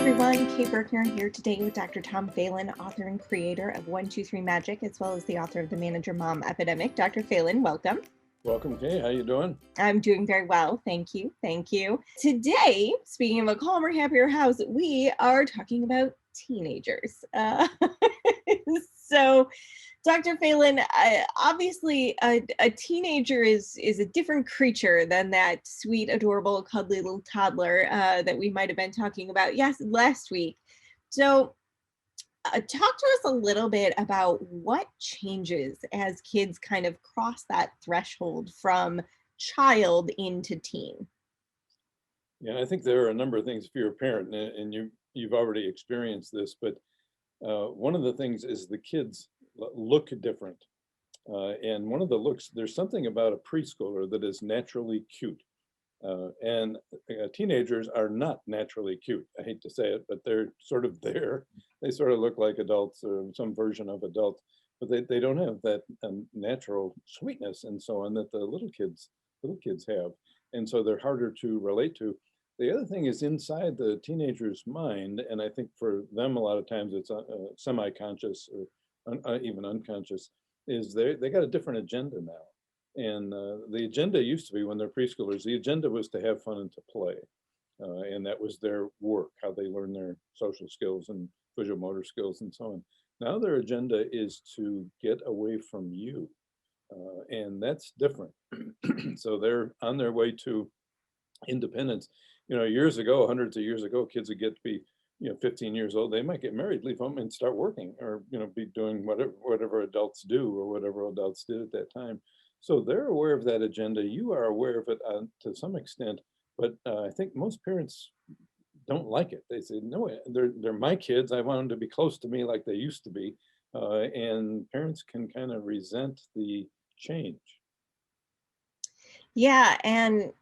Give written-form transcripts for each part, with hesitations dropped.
everyone, Kate Berkner here today with Dr. Tom Phelan, author and creator of 123 Magic, as well as the author of The Manager Mom Epidemic. Dr. Phelan, welcome. Welcome, Kate. How you doing? I'm doing very well. Thank you. Thank you. Today, speaking of a calmer, happier house, we are talking about teenagers. So, Dr. Phelan, obviously a teenager is a different creature than that sweet, adorable, cuddly little toddler that we might have been talking about last week. So talk to us a little bit about what changes as kids kind of cross that threshold from child into teen. Yeah, I think there are a number of things if you're a parent, and you've already experienced this, but one of the things is the kids look different. And one of the looks, there's something about a preschooler that is naturally cute. And teenagers are not naturally cute. I hate to say it, but they're sort of there. They sort of look like adults or some version of adults, but they don't have that natural sweetness and so on that the little kids have. And so they're harder to relate to. The other thing is inside the teenager's mind, and I think for them a lot of times it's semi-conscious or even unconscious, is they got a different agenda now. And the agenda used to be when they're preschoolers, the agenda was to have fun and to play. And that was their work, how they learn their social skills and visual motor skills and so on. Now their agenda is to get away from you. And that's different. So they're on their way to independence. Years ago, hundreds of years ago, kids would get to be 15 years old, they might get married, leave home and start working, or be doing whatever adults do or whatever adults did at that time. So they're aware of that agenda. You are aware of it to some extent, but I think most parents don't like it. They say, no, they're my kids. I want them to be close to me like they used to be. And parents can kind of resent the change. Yeah, and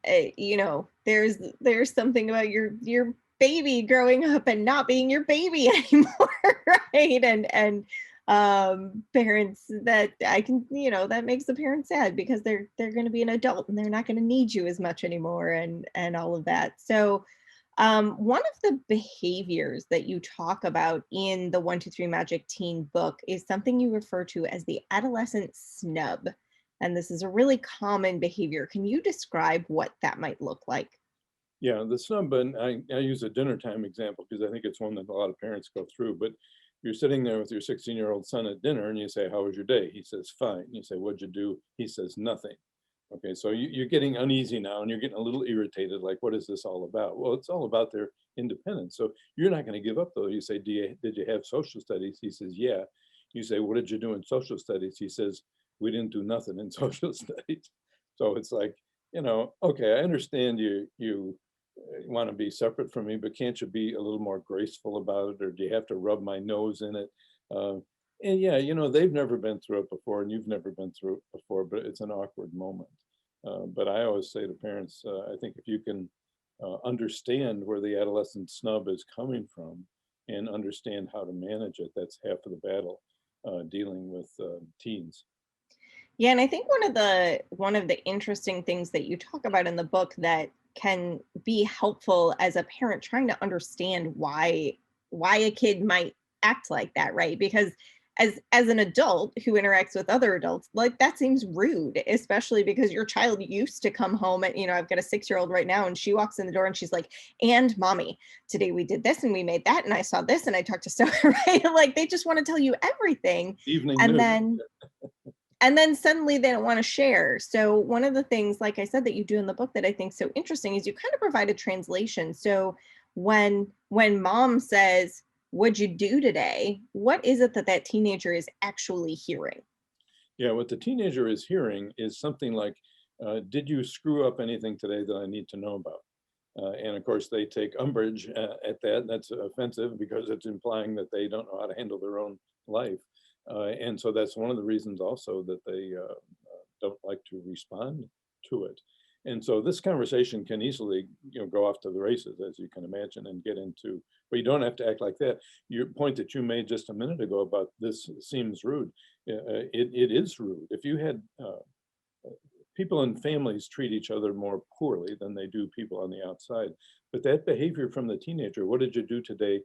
there's something about your baby growing up and not being your baby anymore, right? And parents that that makes the parents sad because they're going to be an adult and they're not going to need you as much anymore and all of that. So one of the behaviors that you talk about in the 123 Magic Teen book is something you refer to as the adolescent snub. And this is a really common behavior. Can you describe what that might look like? Yeah, the snub, and I use a dinner time example because I think it's one that a lot of parents go through. But you're sitting there with your 16-year-old son at dinner and you say, how was your day? He says, fine. You say, what'd you do? He says, nothing. Okay, so you're getting uneasy now and you're getting a little irritated, like, what is this all about? Well, it's all about their independence. So you're not going to give up, though. You say, did you have social studies? He says, yeah. You say, what did you do in social studies? He says, we didn't do nothing in social studies. So it's like, okay, I understand you want to be separate from me, but can't you be a little more graceful about it? Or do you have to rub my nose in it? And yeah, they've never been through it before and you've never been through it before, but it's an awkward moment. But I always say to parents, I think if you can understand where the adolescent snub is coming from and understand how to manage it, that's half of the battle dealing with teens. Yeah, and I think one of the interesting things that you talk about in the book that can be helpful as a parent trying to understand why a kid might act like that, right? Because as an adult who interacts with other adults, like that seems rude, especially because your child used to come home and I've got a 6-year-old right now and she walks in the door and she's like, and mommy, today we did this and we made that and I saw this and I talked to so right, like they just want to tell you everything. Evening and news. then suddenly they don't want to share. So one of the things, like I said, that you do in the book that I think is so interesting is you kind of provide a translation. So when mom says, what'd you do today? What is it that teenager is actually hearing? Yeah, what the teenager is hearing is something like, did you screw up anything today that I need to know about? And of course, they take umbrage at that. That's offensive because it's implying that they don't know how to handle their own life. And so that's one of the reasons also that they don't like to respond to it. And so this conversation can easily, go off to the races, as you can imagine, and get into, but you don't have to act like that. Your point that you made just a minute ago about this seems rude. It is rude. people in families treat each other more poorly than they do people on the outside. But that behavior from the teenager, what did you do today?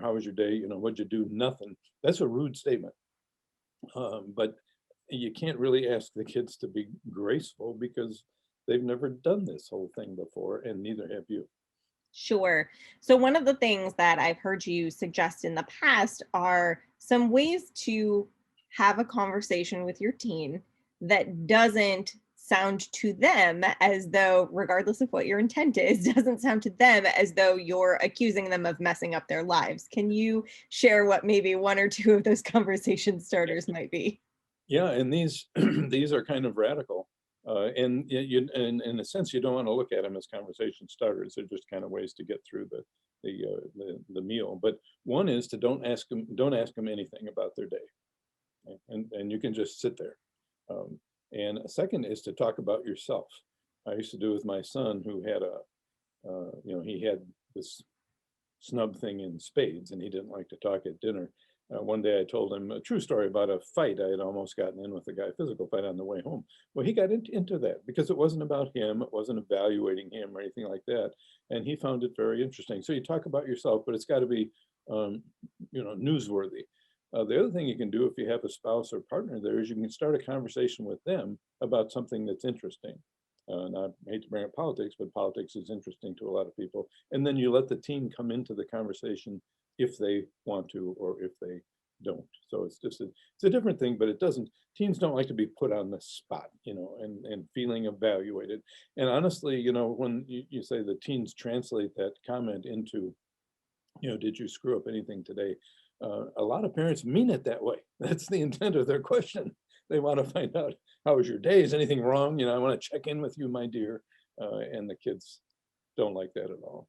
How was your day? What'd you do? Nothing. That's a rude statement. But you can't really ask the kids to be graceful because they've never done this whole thing before, and neither have you. Sure. So, one of the things that I've heard you suggest in the past are some ways to have a conversation with your teen that doesn't sound to them as though, regardless of what your intent is, doesn't sound to them as though you're accusing them of messing up their lives. Can you share what maybe one or two of those conversation starters might be? Yeah, and these these are kind of radical, and in a sense, you don't want to look at them as conversation starters. They're just kind of ways to get through the meal. But one is to don't ask them anything about their day, and you can just sit there. Um, and a second is to talk about yourself. I used to do with my son who had he had this snub thing in spades, and he didn't like to talk at dinner. One day I told him a true story about a fight I had almost gotten in with a guy, physical fight on the way home. Well, he got into that because it wasn't about him, it wasn't evaluating him or anything like that, and he found it very interesting. So you talk about yourself, but it's got to be, um, newsworthy. The other thing you can do if you have a spouse or partner there is you can start a conversation with them about something that's interesting. And I hate to bring up politics, but politics is interesting to a lot of people. And then you let the teen come into the conversation if they want to or if they don't. So it's a different thing, but it doesn't. Teens don't like to be put on the spot, and feeling evaluated. And honestly, when you say the teens translate that comment into, did you screw up anything today? A lot of parents mean it that way. That's the intent of their question. They want to find out, how was your day? Is anything wrong? I want to check in with you, my dear. And the kids don't like that at all.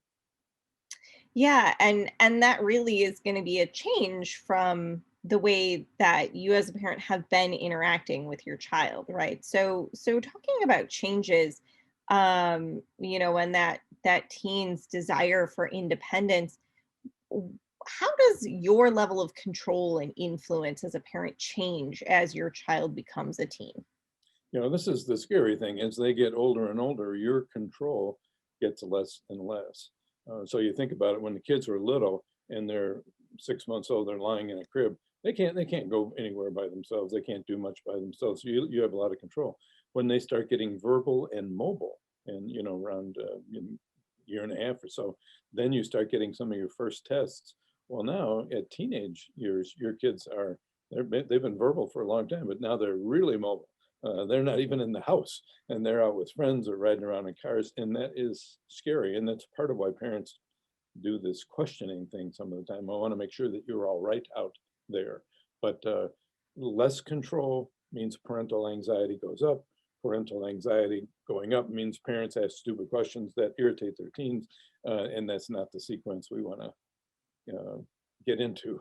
Yeah, and that really is going to be a change from the way that you as a parent have been interacting with your child, right? So talking about changes, and that teen's desire for independence, how does your level of control and influence as a parent change as your child becomes a teen? This is the scary thing. As they get older and older, your control gets less and less. So you think about it when the kids were little and they're 6 months old, they're lying in a crib. They can't go anywhere by themselves. They can't do much by themselves. So you have a lot of control. When they start getting verbal and mobile, and around year and a half or so, then you start getting some of your first tests. Well, now at teenage years, your kids they've been verbal for a long time, but now they're really mobile. They're not even in the house, and they're out with friends or riding around in cars, and that is scary. And that's part of why parents do this questioning thing some of the time. I want to make sure that you're all right out there. But less control means parental anxiety goes up. Parental anxiety going up means parents ask stupid questions that irritate their teens, and that's not the sequence we want to get into.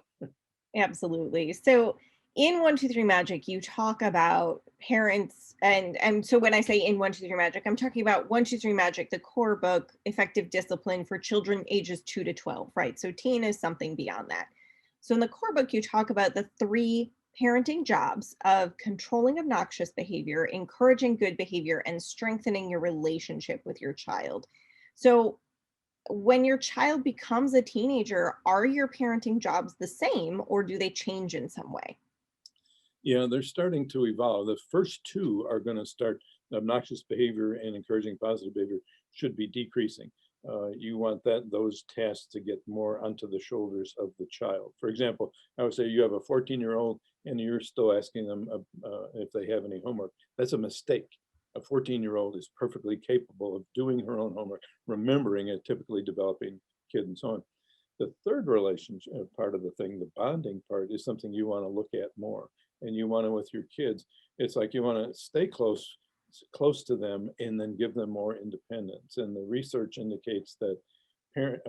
Absolutely. So in 1, 2, 3 Magic, you talk about parents and so when I say in 1, 2, 3 Magic, I'm talking about 1, 2, 3 Magic, the core book, Effective Discipline for Children ages 2 to 12, right? So teen is something beyond that. So in the core book, you talk about the three parenting jobs of controlling obnoxious behavior, encouraging good behavior, and strengthening your relationship with your child. So when your child becomes a teenager, are your parenting jobs the same or do they change in some way? Yeah, they're starting to evolve. The first two are going to start. Obnoxious behavior and encouraging positive behavior should be decreasing. You want those tasks to get more onto the shoulders of the child. For example, I would say you have a 14-year-old and you're still asking them if they have any homework. That's a mistake. A 14-year-old is perfectly capable of doing her own homework, remembering a typically developing kid, and so on. The third relationship part of the thing, the bonding part, is something you want to look at more. And you want to, with your kids, it's like you want to stay close to them and then give them more independence. And the research indicates that parent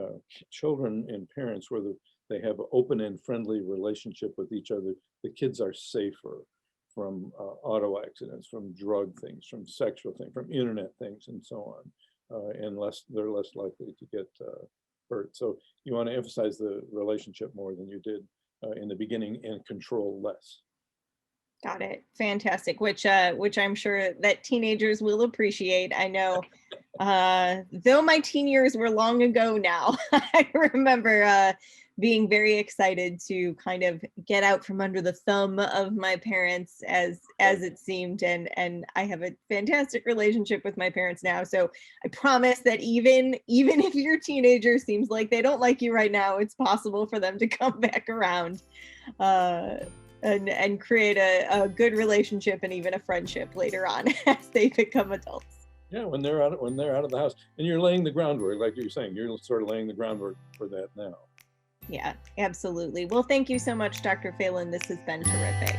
children and parents, where they have an open and friendly relationship with each other, the kids are safer from auto accidents, from drug things, from sexual things, from internet things, and so on. And they're less likely to get hurt. So you want to emphasize the relationship more than you did in the beginning and control less. Got it. Fantastic. Which I'm sure that teenagers will appreciate. I know, though my teen years were long ago now, I remember being very excited to kind of get out from under the thumb of my parents, as it seemed, and I have a fantastic relationship with my parents now. So I promise that even if your teenager seems like they don't like you right now, it's possible for them to come back around. Uh, and create a good relationship and even a friendship later on as they become adults. Yeah, when they're out of the house, and you're laying the groundwork, like you're saying, you're sort of laying the groundwork for that now. Yeah, absolutely. Well, thank you so much, Dr. Phelan. This has been terrific.